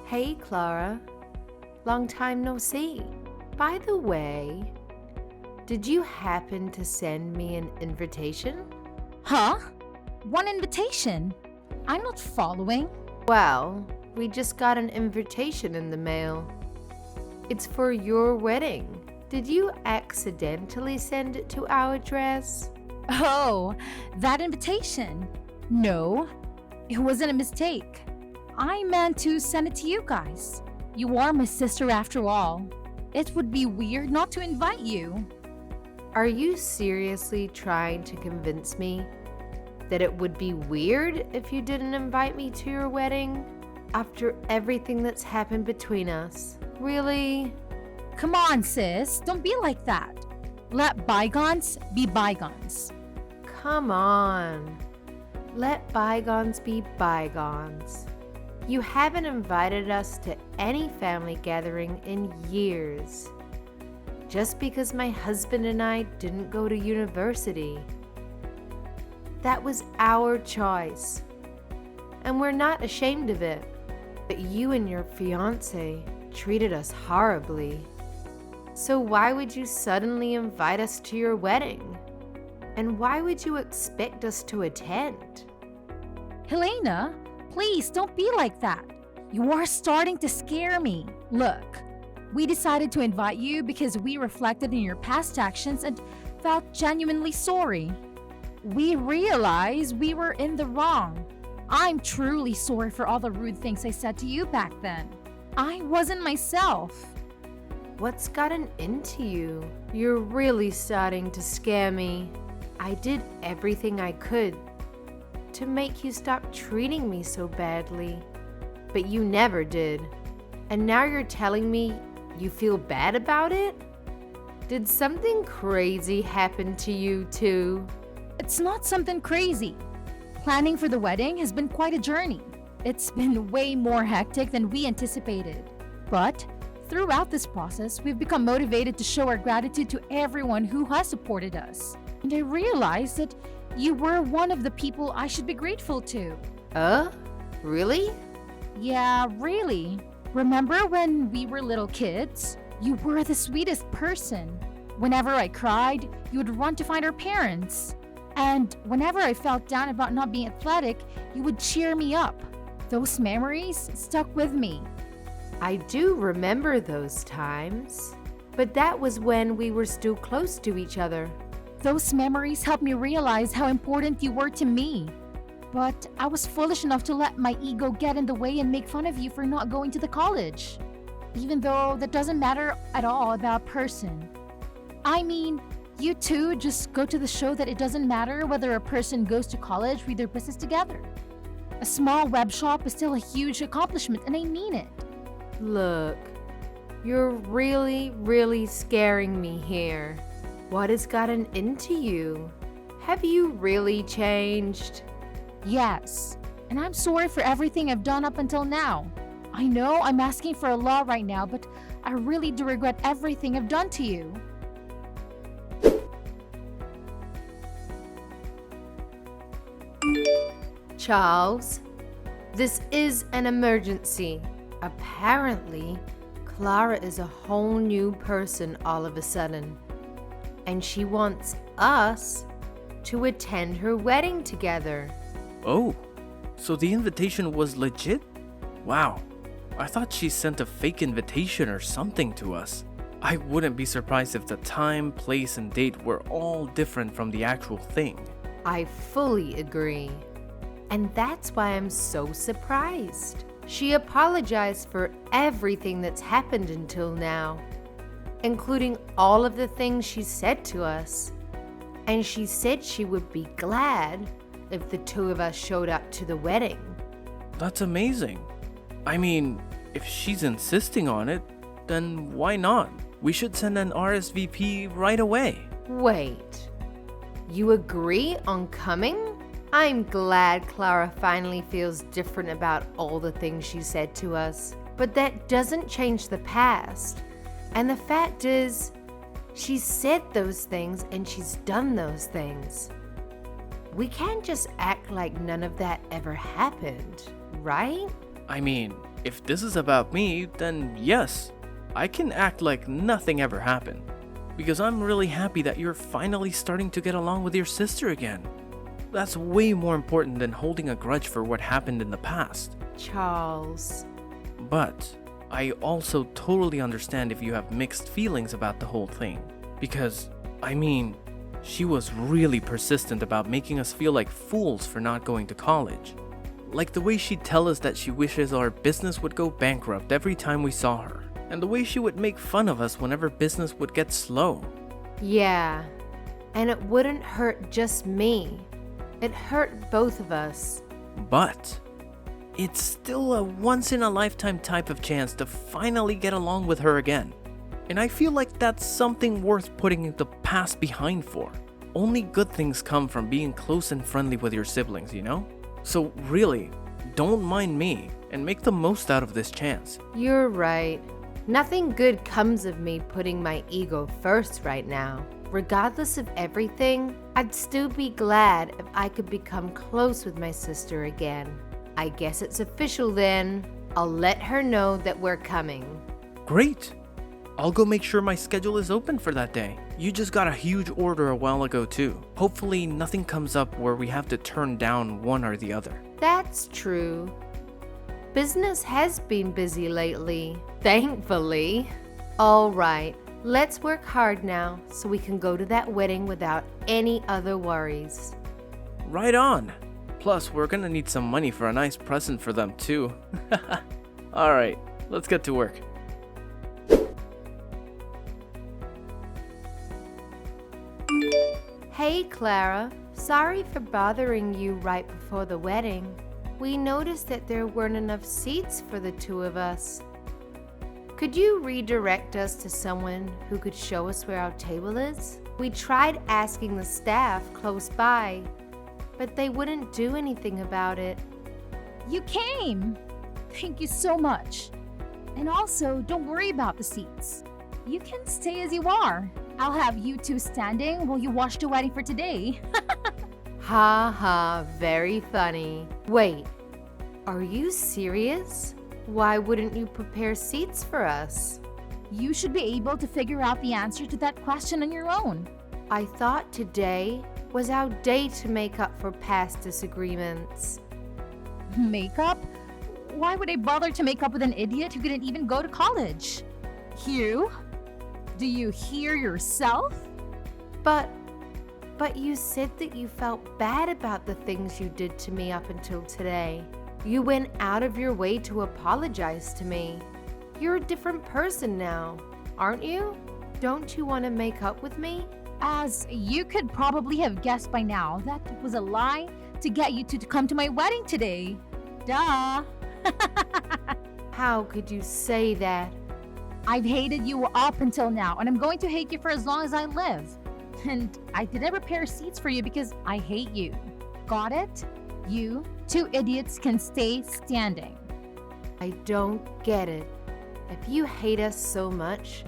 Hey, Clara. Long time no see. By the way, did you happen to send me an invitation? Huh? One invitation? I'm not following. Well, we just got an invitation in the mail. It's for your wedding. Did you accidentally send it to our address? Oh, that invitation. No, it wasn't a mistake. I meant to send it to you guys. You are my sister after all. It would be weird not to invite you. Are you seriously trying to convince me that it would be weird if you didn't invite me to your wedding? After everything that's happened between us? Really? Come on, sis. Don't be like that. Let bygones be bygones. Come on. Let bygones be bygones. You haven't invited us to any family gathering in years. Just because my husband and I didn't go to university. That was our choice. And we're not ashamed of it. But you and your fiancé treated us horribly. So why would you suddenly invite us to your wedding? And why would you expect us to attend? Helena, please don't be like that. You are starting to scare me. Look, we decided to invite you because we reflected on your past actions and felt genuinely sorry. We realized we were in the wrong. I'm truly sorry for all the rude things I said to you back then. I wasn't myself. What's gotten into you? You're really starting to scare me. I did everything I could to make you stop treating me so badly, but you never did. And now you're telling me you feel bad about it? Did something crazy happen to you too? It's not something crazy. Planning for the wedding has been quite a journey. It's been way more hectic than we anticipated. But throughout this process, we've become motivated to show our gratitude to everyone who has supported us. And I realized that you were one of the people I should be grateful to. Really? Yeah, really. Remember when we were little kids? You were the sweetest person. Whenever I cried, you would run to find our parents. And whenever I felt down about not being athletic, you would cheer me up. Those memories stuck with me. I do remember those times, but that was when we were still close to each other. Those memories helped me realize how important you were to me. But I was foolish enough to let my ego get in the way and make fun of you for not going to the college. Even though that doesn't matter at all about a person. I mean, you two just go to the show that it doesn't matter whether a person goes to college with their business together. A small web shop is still a huge accomplishment, and I mean it. Look, you're really scaring me here. What has gotten into you? Have you really changed? Yes, and I'm sorry for everything I've done up until now. I know I'm asking for a law right now, but I really do regret everything I've done to you. Charles, this is an emergency. Apparently, Clara is a whole new person all of a sudden, and she wants us to attend her wedding together. Oh, so the invitation was legit? Wow, I thought she sent a fake invitation or something to us. I wouldn't be surprised if the time, place, and date were all different from the actual thing. I fully agree. And that's why I'm so surprised. She apologized for everything that's happened until now, including all of the things she said to us. And she said she would be glad if the two of us showed up to the wedding. That's amazing. I mean, if she's insisting on it, then why not? We should send an RSVP right away. Wait, you agree on coming? I'm glad Clara finally feels different about all the things she said to us. But that doesn't change the past. And the fact is, she said those things and she's done those things. We can't just act like none of that ever happened, right? I mean, If this is about me, then yes, I can act like nothing ever happened. Because I'm really happy that you're finally starting to get along with your sister again. That's way more important than holding a grudge for what happened in the past. Charles. But I also totally understand if you have mixed feelings about the whole thing. Because, I mean, she was really persistent about making us feel like fools for not going to college. Like the way she'd tell us that she wishes our business would go bankrupt every time we saw her. And the way she would make fun of us whenever business would get slow. Yeah, and it wouldn't hurt just me. It hurt both of us. But it's still a once-in-a-lifetime type of chance to finally get along with her again. And I feel like that's something worth putting the past behind for. Only good things come from being close and friendly with your siblings, you know? So really, don't mind me and make the most out of this chance. You're right. Nothing good comes of me putting my ego first right now. Regardless of everything, I'd still be glad if I could become close with my sister again. I guess it's official then. I'll let her know that we're coming. Great! I'll go make sure my schedule is open for that day. You just got a huge order a while ago too. Hopefully nothing comes up where we have to turn down one or the other. That's true. Business has been busy lately, thankfully. All right, let's work hard now so we can go to that wedding without any other worries. Right on! Plus, we're gonna need some money for a nice present for them too. Alright, let's get to work. Hey Clara, sorry for bothering you right before the wedding. We noticed that there weren't enough seats for the two of us. Could you redirect us to someone who could show us where our table is? We tried asking the staff close by, but they wouldn't do anything about it. You came! Thank you so much. And also, don't worry about the seats. You can stay as you are. I'll have you two standing while you watch the wedding for today. Ha ha, very funny. Wait, are you serious? Why wouldn't you prepare seats for us? You should be able to figure out the answer to that question on your own. I thought today was our day to make up for past disagreements. Makeup? Why would I bother to make up with an idiot who didn't even go to college? You? Do you hear yourself? But you said that you felt bad about the things you did to me up until today. You went out of your way to apologize to me. You're a different person now, aren't you? Don't you want to make up with me? As you could probably have guessed by now, that was a lie to get you to come to my wedding today. Duh! How could you say that? I've hated you up until now, and I'm going to hate you for as long as I live. And I didn't prepare seats for you because I hate you. Got it? You two idiots can stay standing. I don't get it. If you hate us so much,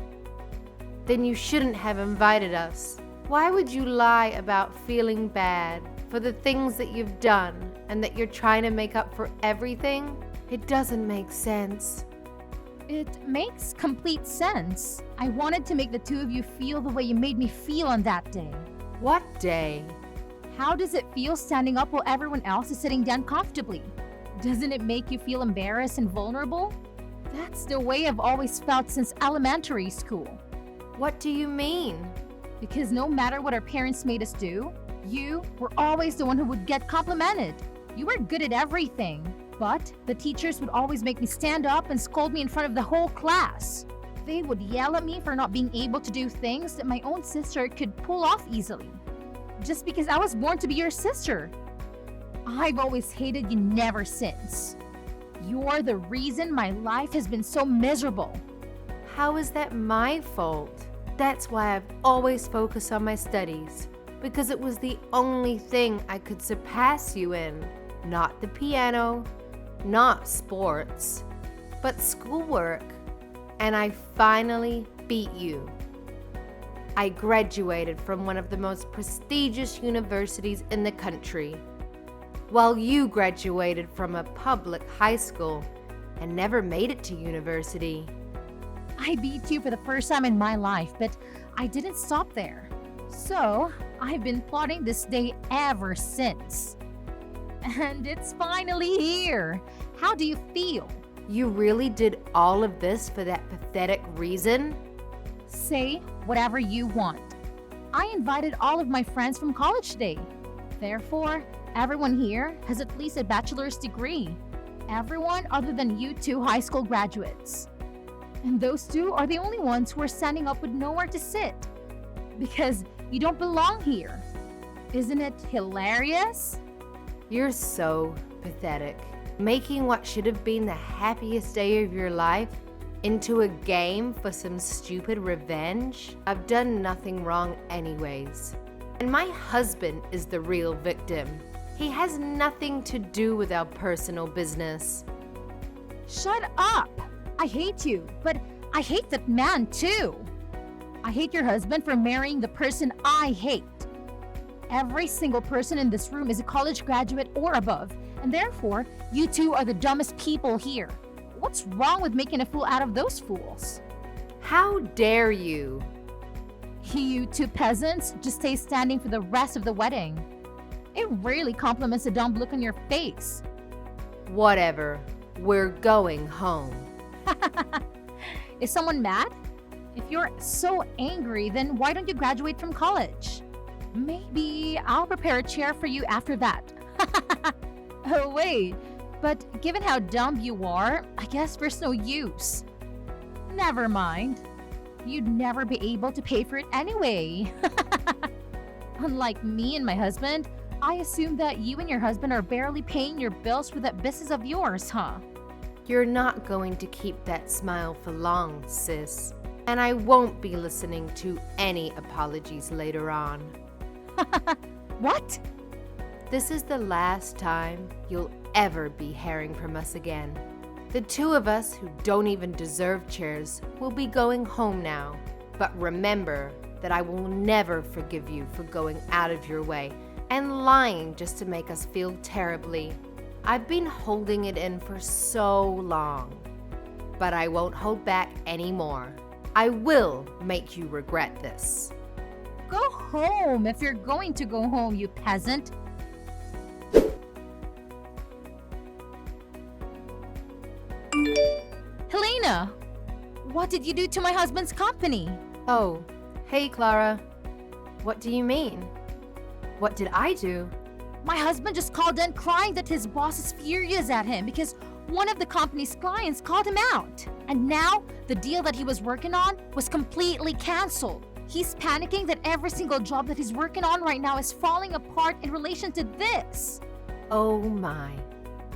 then you shouldn't have invited us. Why would you lie about feeling bad for the things that you've done and that you're trying to make up for everything? It doesn't make sense. It makes complete sense. I wanted to make the two of you feel the way you made me feel on that day. What day? How does it feel standing up while everyone else is sitting down comfortably? Doesn't it make you feel embarrassed and vulnerable? That's the way I've always felt since elementary school. What do you mean? Because no matter what our parents made us do, you were always the one who would get complimented. You were good at everything. But the teachers would always make me stand up and scold me in front of the whole class. They would yell at me for not being able to do things that my own sister could pull off easily. Just because I was born to be your sister. I've always hated you never since. You're the reason my life has been so miserable. How is that my fault? That's why I've always focused on my studies. Because it was the only thing I could surpass you in. Not the piano, not sports, but schoolwork. And I finally beat you. I graduated from one of the most prestigious universities in the country, while you graduated from a public high school and never made it to university. I beat you for the first time in my life, but I didn't stop there. So, I've been plotting this day ever since. And it's finally here. How do you feel? You really did all of this for that pathetic reason? Say whatever you want. I invited all of my friends from college today. Therefore, everyone here has at least a bachelor's degree. Everyone other than you two high school graduates. And those two are the only ones who are standing up with nowhere to sit. Because you don't belong here. Isn't it hilarious? You're so pathetic. Making what should have been the happiest day of your life into a game for some stupid revenge? I've done nothing wrong anyways. And my husband is the real victim. He has nothing to do with our personal business. Shut up! I hate you, but I hate that man too. I hate your husband for marrying the person I hate. Every single person in this room is a college graduate or above, and therefore, you two are the dumbest people here. What's wrong with making a fool out of those fools? How dare you? You two peasants just stay standing for the rest of the wedding. It really compliments the dumb look on your face. Whatever. We're going home. Is someone mad? If you're so angry, then why don't you graduate from college? Maybe I'll prepare a chair for you after that. Oh wait, but given how dumb you are, I guess there's no use. Never mind. You'd never be able to pay for it anyway. Unlike me and my husband, I assume that you and your husband are barely paying your bills for that business of yours, huh? You're not going to keep that smile for long, sis. And I won't be listening to any apologies later on. What? This is the last time you'll ever be hearing from us again. The two of us who don't even deserve chairs will be going home now. But remember that I will never forgive you for going out of your way and lying just to make us feel terribly. I've been holding it in for so long, but I won't hold back anymore. I will make you regret this. Go home if you're going to go home, you peasant. Helena, what did you do to my husband's company? Oh, hey Clara. What do you mean? What did I do? My husband just called in crying that his boss is furious at him because one of the company's clients called him out. And now, the deal that he was working on was completely canceled. He's panicking that every single job that he's working on right now is falling apart in relation to this. Oh my,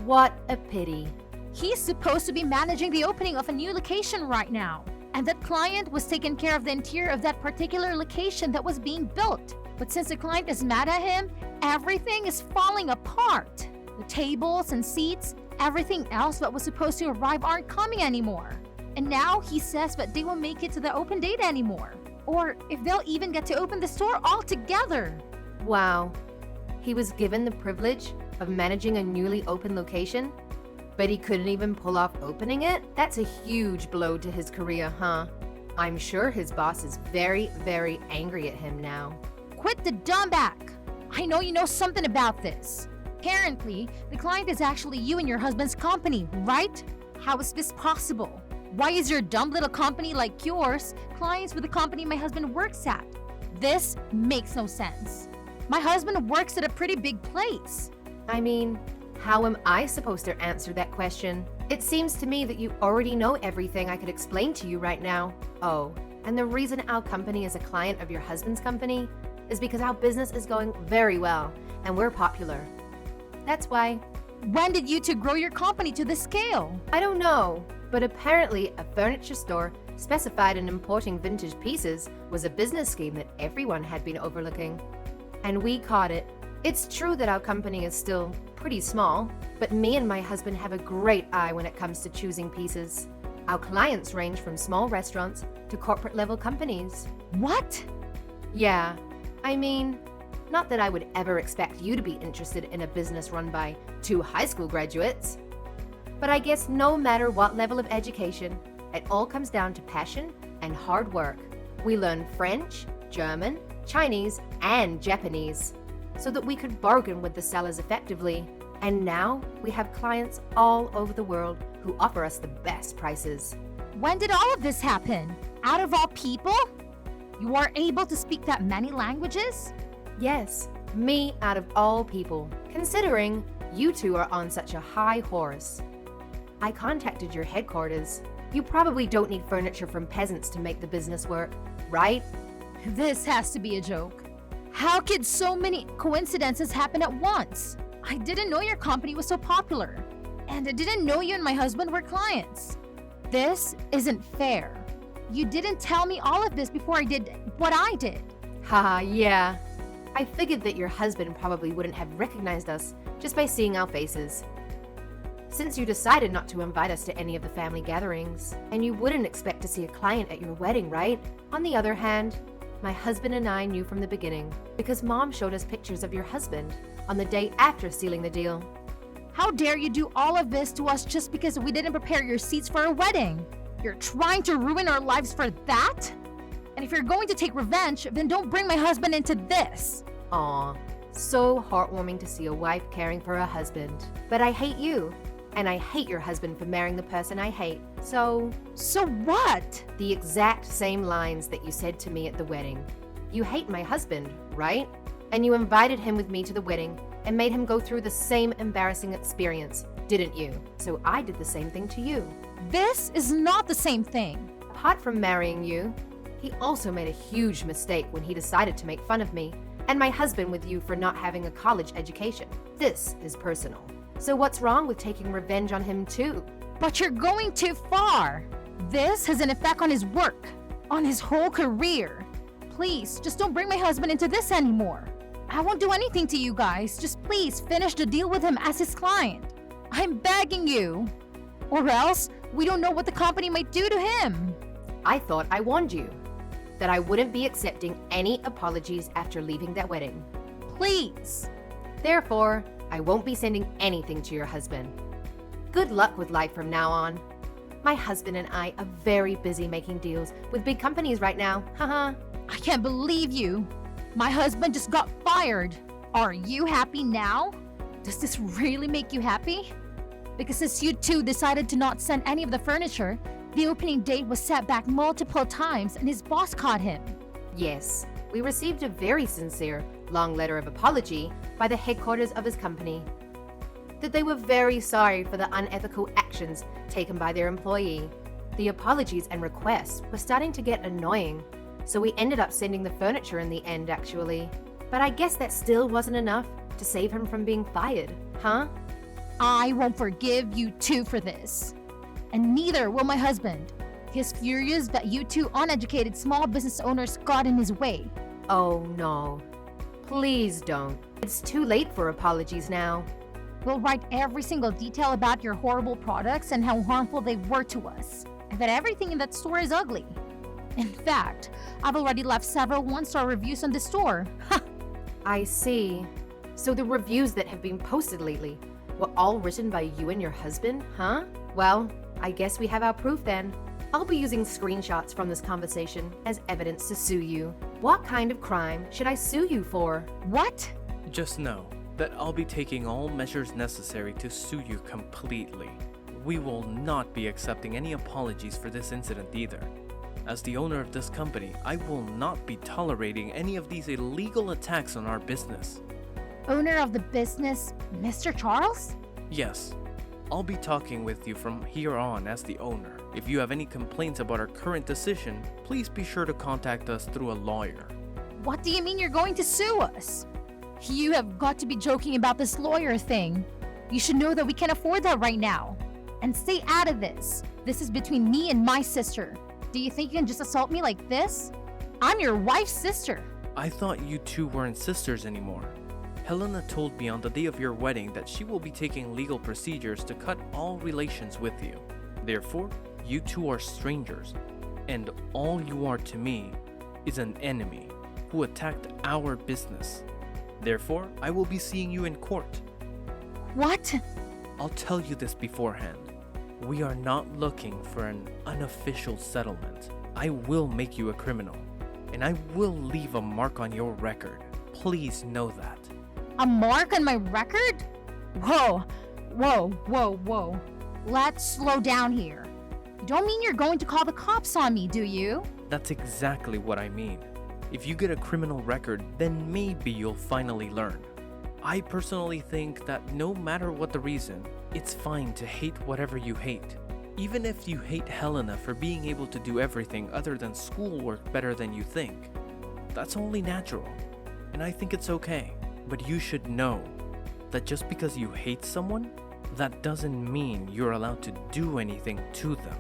what a pity. He's supposed to be managing the opening of a new location right now. And that client was taking care of the interior of that particular location that was being built. But since the client is mad at him, everything is falling apart. The tables and seats, everything else that was supposed to arrive aren't coming anymore. And now he says that they won't make it to the open date anymore. Or if they'll even get to open the store altogether. Wow, he was given the privilege of managing a newly opened location, but he couldn't even pull off opening it? That's a huge blow to his career, huh? I'm sure his boss is very, very angry at him now. Quit the dumb back. I know you know something about this. Apparently, the client is actually you and your husband's company, right? How is this possible? Why is your dumb little company like yours clients with the company my husband works at? This makes no sense. My husband works at a pretty big place. I mean, how am I supposed to answer that question? It seems to me that you already know everything I could explain to you right now. Oh, and the reason our company is a client of your husband's company is because our business is going very well and we're popular. That's why. When did you two grow your company to this scale? I don't know, but apparently a furniture store specified in importing vintage pieces was a business scheme that everyone had been overlooking. And we caught it. It's true that our company is still pretty small, but me and my husband have a great eye when it comes to choosing pieces. Our clients range from small restaurants to corporate level companies. What? Yeah, I mean, not that I would ever expect you to be interested in a business run by two high school graduates. But I guess no matter what level of education, it all comes down to passion and hard work. We learned French, German, Chinese, and Japanese so that we could bargain with the sellers effectively. And now we have clients all over the world who offer us the best prices. When did all of this happen? Out of all people? You are able to speak that many languages? Yes, me out of all people, considering you two are on such a high horse. I contacted your headquarters. You probably don't need furniture from peasants to make the business work, right? This has to be a joke. How could so many coincidences happen at once? I didn't know your company was so popular. And I didn't know you and my husband were clients. This isn't fair. You didn't tell me all of this before I did what I did. Haha, yeah. I figured that your husband probably wouldn't have recognized us just by seeing our faces. Since you decided not to invite us to any of the family gatherings, and you wouldn't expect to see a client at your wedding, right? On the other hand, my husband and I knew from the beginning because Mom showed us pictures of your husband on the day after sealing the deal. How dare you do all of this to us just because we didn't prepare your seats for our wedding? You're trying to ruin our lives for that? And if you're going to take revenge, then don't bring my husband into this. Aw, so heartwarming to see a wife caring for her husband. But I hate you, and I hate your husband for marrying the person I hate. So what? the exact same lines that you said to me at the wedding. You hate my husband, right? And you invited him with me to the wedding and made him go through the same embarrassing experience, didn't you? So I did the same thing to you. This is not the same thing. Apart from marrying you, he also made a huge mistake when he decided to make fun of me and my husband with you for not having a college education. This is personal. So what's wrong with taking revenge on him too? But you're going too far. This has an effect on his work, on his whole career. Please, just don't bring my husband into this anymore. I won't do anything to you guys. Just please finish the deal with him as his client. I'm begging you. Or else, we don't know what the company might do to him. I thought I warned you that I wouldn't be accepting any apologies after leaving that wedding. Please. Therefore, I won't be sending anything to your husband. Good luck with life from now on. My husband and I are very busy making deals with big companies right now. Haha. I can't believe you. My husband just got fired. Are you happy now? Does this really make you happy? Because since you two decided to not send any of the furniture, the opening date was set back multiple times and his boss caught him. Yes, we received a very sincere, long letter of apology by the headquarters of his company. That they were very sorry for the unethical actions taken by their employee. The apologies and requests were starting to get annoying, so we ended up sending the furniture in the end, actually. But I guess that still wasn't enough to save him from being fired, huh? I won't forgive you two for this. And neither will my husband. He's furious that you two uneducated small business owners got in his way. Oh no. Please don't. It's too late for apologies now. We'll write every single detail about your horrible products and how harmful they were to us, and that everything in that store is ugly. In fact, I've already left several one-star reviews on the store. I see. So the reviews that have been posted lately were all written by you and your husband, huh? Well, I guess we have our proof then. I'll be using screenshots from this conversation as evidence to sue you. What kind of crime should I sue you for? What? Just know that I'll be taking all measures necessary to sue you completely. We will not be accepting any apologies for this incident either. As the owner of this company, I will not be tolerating any of these illegal attacks on our business. Owner of the business, Mr. Charles? Yes, I'll be talking with you from here on as the owner. If you have any complaints about our current decision, please be sure to contact us through a lawyer. What do you mean you're going to sue us? You have got to be joking about this lawyer thing. You should know that we can't afford that right now. And stay out of this. This is between me and my sister. Do you think you can just assault me like this? I'm your wife's sister. I thought you two weren't sisters anymore. Helena told me on the day of your wedding that she will be taking legal procedures to cut all relations with you. Therefore, you two are strangers, and all you are to me is an enemy who attacked our business. Therefore, I will be seeing you in court. What? I'll tell you this beforehand. We are not looking for an unofficial settlement. I will make you a criminal, and I will leave a mark on your record. Please know that. A mark on my record? Whoa. Let's slow down here. You don't mean you're going to call the cops on me, do you? That's exactly what I mean. If you get a criminal record, then maybe you'll finally learn. I personally think that no matter what the reason, it's fine to hate whatever you hate. Even if you hate Helena for being able to do everything other than schoolwork better than you think. That's only natural, and I think it's okay. But you should know that just because you hate someone, that doesn't mean you're allowed to do anything to them.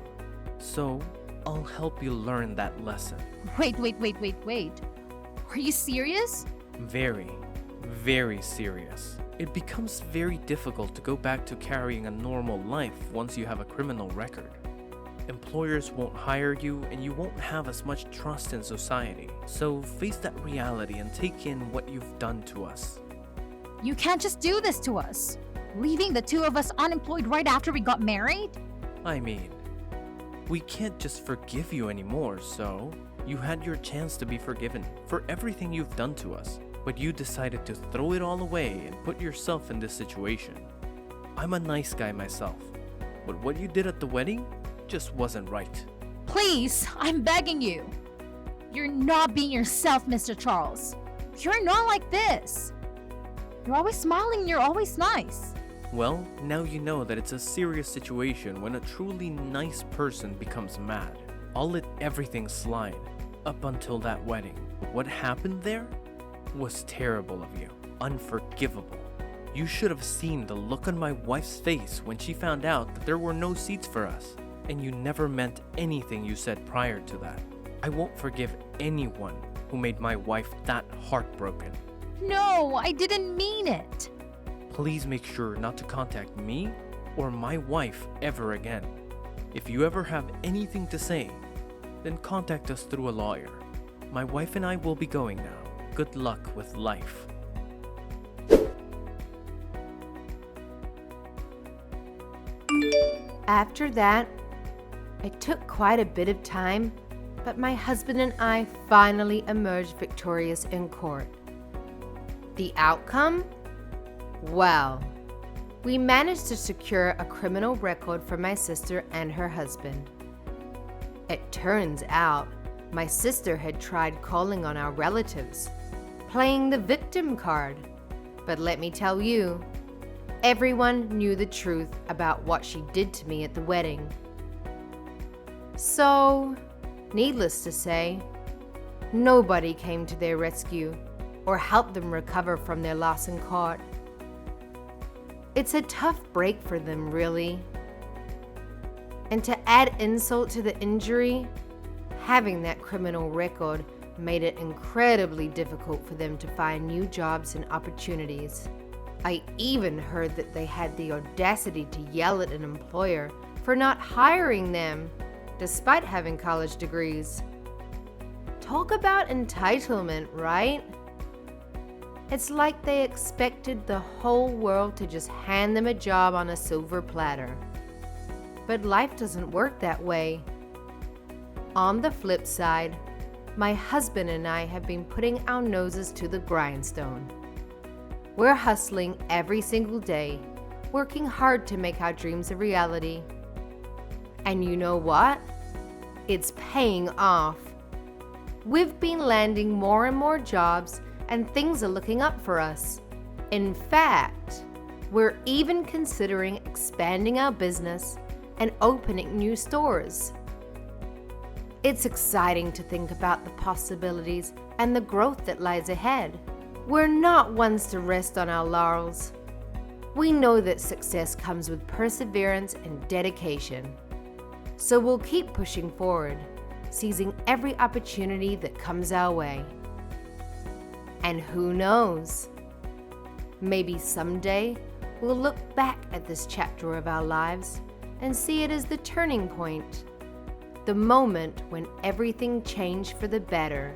So, I'll help you learn that lesson. Wait. Are you serious? Very, very serious. It becomes very difficult to go back to carrying a normal life once you have a criminal record. Employers won't hire you and you won't have as much trust in society. So face that reality and take in what you've done to us. You can't just do this to us. Leaving the two of us unemployed right after we got married? I mean, we can't just forgive you anymore, so you had your chance to be forgiven for everything you've done to us. But you decided to throw it all away and put yourself in this situation. I'm a nice guy myself, but what you did at the wedding just wasn't right. Please, I'm begging you. You're not being yourself, Mr. Charles. You're not like this. You're always smiling and you're always nice. Well, now you know that it's a serious situation when a truly nice person becomes mad. I'll let everything slide up until that wedding. But what happened there was terrible of you, unforgivable. You should have seen the look on my wife's face when she found out that there were no seats for us, and you never meant anything you said prior to that. I won't forgive anyone who made my wife that heartbroken. No, I didn't mean it. Please make sure not to contact me or my wife ever again. If you ever have anything to say, then contact us through a lawyer. My wife and I will be going now. Good luck with life. After that, it took quite a bit of time, but my husband and I finally emerged victorious in court. The outcome? Well, we managed to secure a criminal record for my sister and her husband. It turns out my sister had tried calling on our relatives, playing the victim card. But let me tell you, everyone knew the truth about what she did to me at the wedding. So, needless to say, nobody came to their rescue or helped them recover from their loss in court. It's a tough break for them, really. And to add insult to the injury, having that criminal record made it incredibly difficult for them to find new jobs and opportunities. I even heard that they had the audacity to yell at an employer for not hiring them, despite having college degrees. Talk about entitlement, right? It's like they expected the whole world to just hand them a job on a silver platter. But life doesn't work that way. On the flip side, my husband and I have been putting our noses to the grindstone. We're hustling every single day, working hard to make our dreams a reality. And you know what? It's paying off. We've been landing more and more jobs, and things are looking up for us. In fact, we're even considering expanding our business and opening new stores. It's exciting to think about the possibilities and the growth that lies ahead. We're not ones to rest on our laurels. We know that success comes with perseverance and dedication. So we'll keep pushing forward, seizing every opportunity that comes our way. And who knows? Maybe someday we'll look back at this chapter of our lives and see it as the turning point, the moment when everything changed for the better.